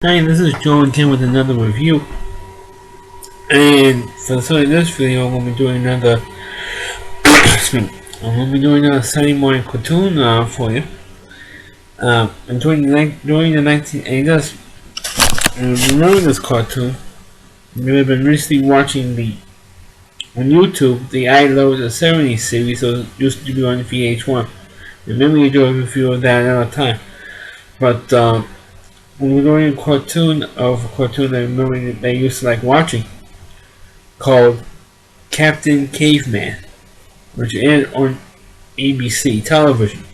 Hi, this is Joe again with another review. And for this video, I'm going to be doing another. Excuse me. I'm going to be doing another Sunday morning cartoon for you. And during the 1980s, remember this cartoon? You have been recently watching on YouTube the I Love the 70s series, so it used to be on VH1. And maybe you do a review of that another time. But we're doing a cartoon that I remember that I used to like watching, called Captain Caveman, which aired on ABC television.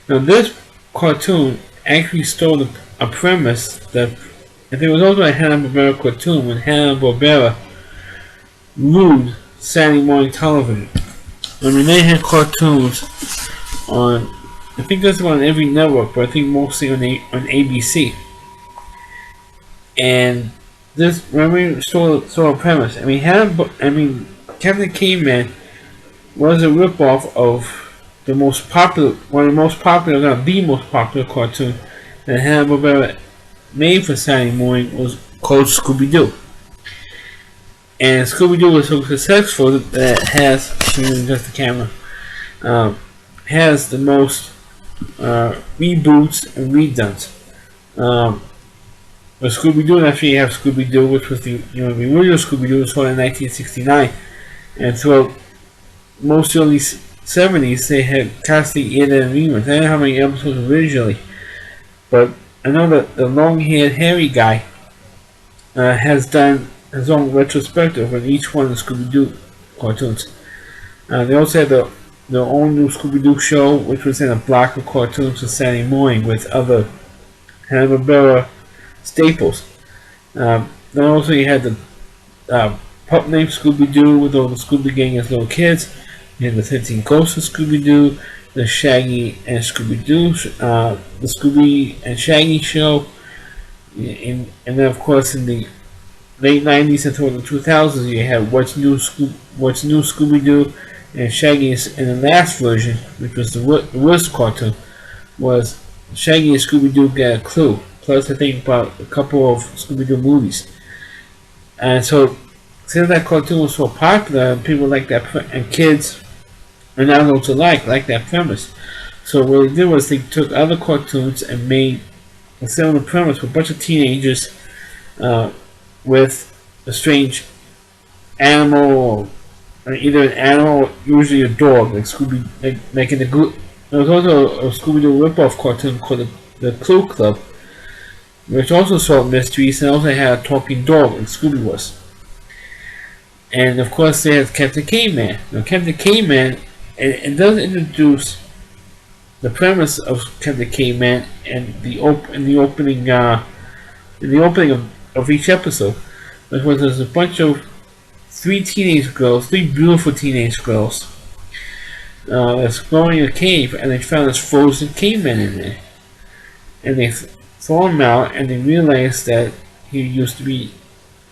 Now, this cartoon actually stole a premise that if it was also a Hanna-Barbera cartoon when Hanna-Barbera ruled Saturday morning television. I mean, they had cartoons on, I think this was on every network, but I think mostly on ABC. And this remember stole a premise. I mean, Captain Caveman was a ripoff of one of the most popular cartoon that Hanna-Barbera made for Saturday morning was called Scooby-Doo. And Scooby-Doo was so successful that it has, just the camera, has the most reboots and redones. But Scooby-Doo, actually you have Scooby-Doo, which was the original Scooby-Doo, was in 1969, and throughout most of the 70s they had constantly aired in reruns. I don't know how many episodes originally, but I know that the long-haired hairy guy has done his own retrospective on each one of the Scooby-Doo cartoons. They also had their own new Scooby-Doo show, which was in a block of cartoons for Saturday morning with other Hanna-Barbera staples. Then also you had the pup named Scooby-Doo with all the Scooby Gang as little kids. You had the 13 Ghosts of Scooby-Doo, the Shaggy and Scooby-Doo, the Scooby and Shaggy show, and then of course in the late 90s until the 2000s you had What's New Scooby-Doo, and Shaggy in the last version, which was the worst cartoon, was Shaggy and Scooby-Doo Get a Clue. Plus, I think about a couple of Scooby-Doo movies. And so, since that cartoon was so popular, people like that, and kids and adults alike like that premise. So what they did was they took other cartoons and made a similar premise with a bunch of teenagers with a strange animal, or either an animal or usually a dog, like Scooby, making the glue. There was also a Scooby-Doo ripoff cartoon called the Clue Club, which also solved mysteries and also had a talking dog like Scooby was. And of course they had Captain Caveman. Now Captain Caveman, it does introduce the premise of Captain Caveman and the opening of each episode, which was there's a bunch of three beautiful teenage girls exploring a cave, and they found this frozen caveman in there, and they saw him out, and they realized that he used to be,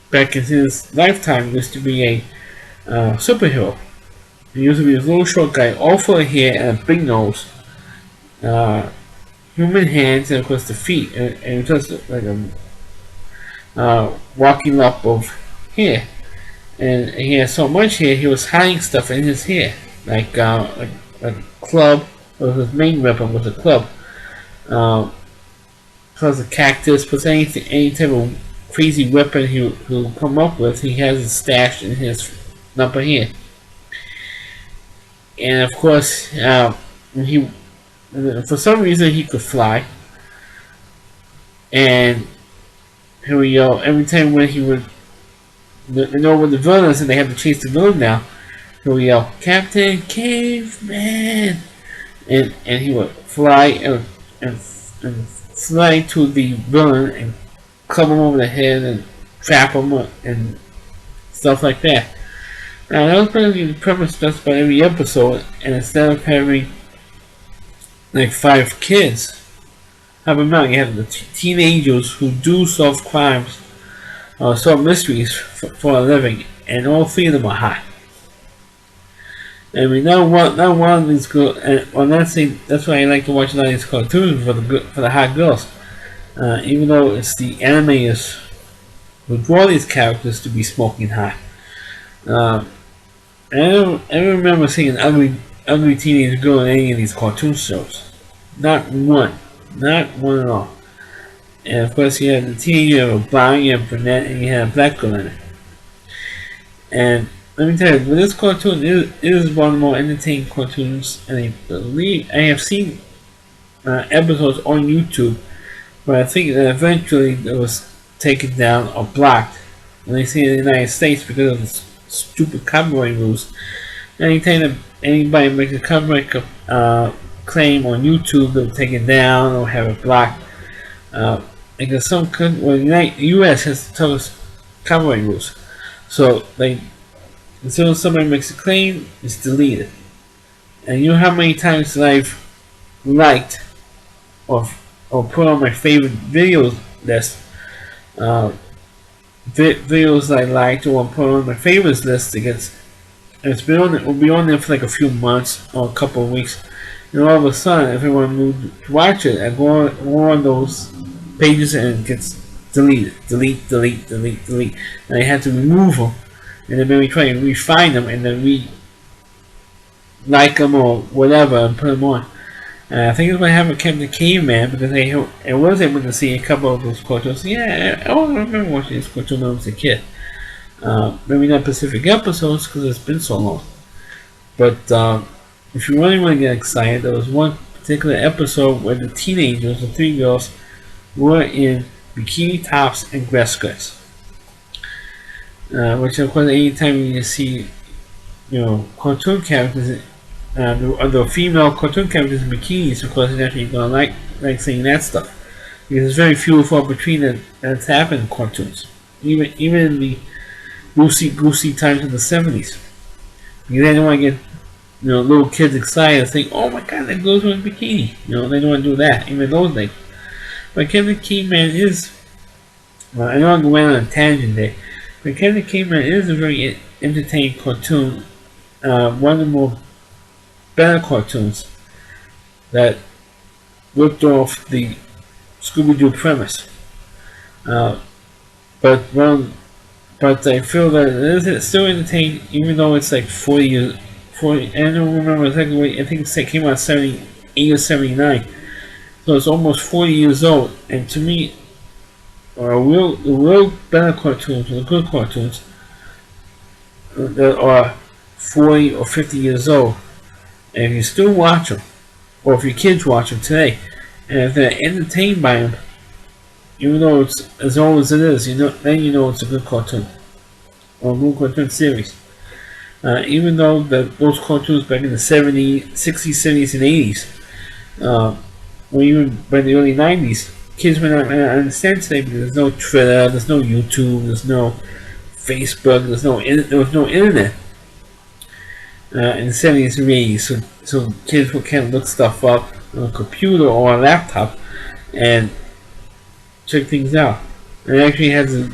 back in his lifetime, used to be a superhero. He used to be this little short guy, all full of hair and a big nose, human hands, and of course the feet, and just like a walking lump of hair. And he had so much hair, he was hiding stuff in his hair, like a club. His main weapon was a club. Plus a cactus, plus any type of crazy weapon he'll come up with, he has it stashed in his lump of hair. And of course, for some reason he could fly. And here we go. Every time when he would, when the villains and they have to chase the villain now, here we go, Captain Caveman, and he would fly and fly to the villain and club him over the head and trap him and stuff like that. Now that was basically the premise just about every episode, and instead of having like 5 kids, have them out, you have the teenagers who do solve crimes, solve mysteries for a living, and all 3 of them are hot. I mean, not one of these girls, and that's why I like to watch a lot of these cartoons for the hot girls. even though it's the animators who draw these characters to be smoking hot. Uh, I don't remember seeing an ugly teenage girl in any of these cartoon shows. Not one. Not one at all. And of course, you had the teenager, you have a blonde, you have a brunette, and you had a black girl in it. And let me tell you, this cartoon is one of the more entertaining cartoons, and I believe I have seen episodes on YouTube, but I think that eventually it was taken down or blocked when they see it in the United States because of the stupid copyright rules. Anytime that anybody makes a copyright claim on YouTube, they'll take it down or have it blocked. Because the U.S. has the toughest copyright rules, so as soon as somebody makes a claim, it's deleted. And you know how many times that I've liked or put on my favorite videos list, videos that I liked or put on my favorites list against. It will be on there for like a few months or a couple of weeks, and all of a sudden, if everyone moved to watch it, I go on those pages and it gets deleted, delete, and I had to remove them, and then maybe try and refine them, and then like them or whatever, and put them on. I think it's what happened with Captain Caveman, because I was able to see a couple of those cartoons. Yeah, I remember watching this cartoon when I was a kid. Maybe not specific episodes because it's been so long. But if you really want to get excited, there was one particular episode where the teenagers, the three girls, were in bikini tops and grass skirts. Which of course, anytime you see, cartoon characters, the female cartoon characters in bikinis, of course, you're actually gonna like seeing that stuff, because there's very few and far between that's happened in cartoons, even in the goosey times of the 70s. Because they don't want to get little kids excited and think, oh my god, that girl's wearing a bikini. They don't want to do that, even those days. But Captain Caveman is, I know I'm going on a tangent there, but Captain Caveman is a very entertaining cartoon, one of the more better cartoons that ripped off the Scooby-Doo premise. But I feel that it is still entertaining, even though it's like 40 years. I don't remember exactly what, I think it came out 78 or 79. So it's almost 40 years old, and to me, the real better cartoons, the good cartoons, that are 40 or 50 years old, and if you still watch them, or if your kids watch them today, and if they're entertained by them, even though it's as old as it is, then you know it's a good cartoon, or a good cartoon series. Even though those cartoons back in the 60s, 70s, and 80s, or even by the early 90s, kids may not understand today because there's no Twitter, there's no YouTube, there's no Facebook, there was no internet in the 70s and 80s, so kids can't look stuff up on a computer or a laptop and check things out. They actually had to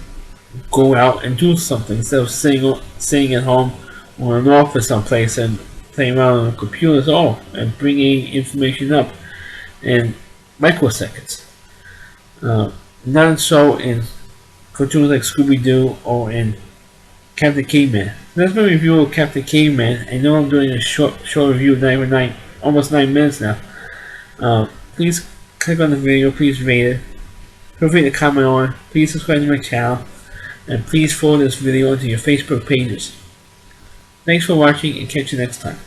go out and do something instead of sitting at home or in an office someplace and playing around on the computers and bringing information up in microseconds. Not so in cartoons like Scooby-Doo or in Captain Caveman. That's my review of Captain Caveman. I know I'm doing a short review, almost 9 minutes now. Please click on the video, please rate it. Feel free to comment on it. Please subscribe to my channel. And please forward this video to your Facebook pages. Thanks for watching, and catch you next time.